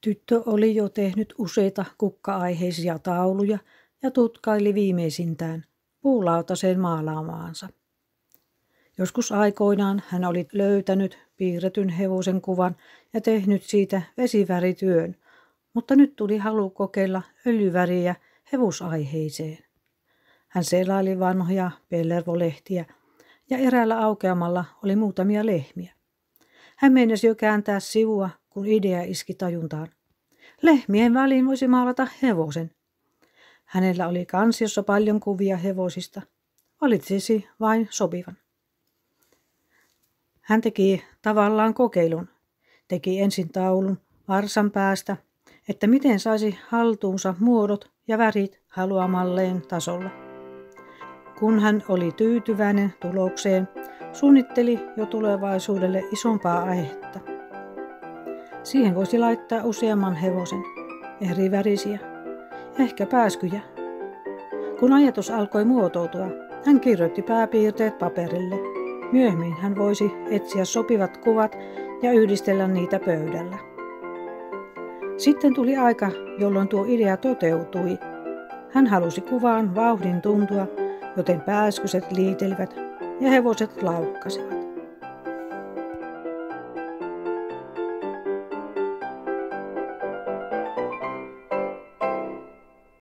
Tyttö oli jo tehnyt useita kukka-aiheisia tauluja ja tutkaili viimeisintään puulautaseen maalaamaansa. Joskus aikoinaan hän oli löytänyt piirretyn hevosen kuvan ja tehnyt siitä vesivärityön, mutta nyt tuli halu kokeilla öljyväriä hevosaiheeseen. Hän selaili vanhoja pellervolehtiä ja eräällä aukeamalla oli muutamia lehmiä. Hän meinasi jo kääntää sivua, kun idea iski tajuntaan. Lehmien väliin voisi maalata hevosen. Hänellä oli kansiossa paljon kuvia hevosista. Valitsisi vain sopivan. Hän teki tavallaan kokeilun. Teki ensin taulun varsan päästä, että miten saisi haltuunsa muodot ja värit haluamalleen tasolla. Kun hän oli tyytyväinen tulokseen, suunnitteli jo tulevaisuudelle isompaa aihetta. Siihen voisi laittaa useamman hevosen, eri värisiä, ehkä pääskyjä. Kun ajatus alkoi muotoutua, hän kirjoitti pääpiirteet paperille. Myöhemmin hän voisi etsiä sopivat kuvat ja yhdistellä niitä pöydällä. Sitten tuli aika, jolloin tuo idea toteutui. Hän halusi kuvaan vauhdin tuntua, joten pääskyset liitelivät ja hevoset laukkasivat.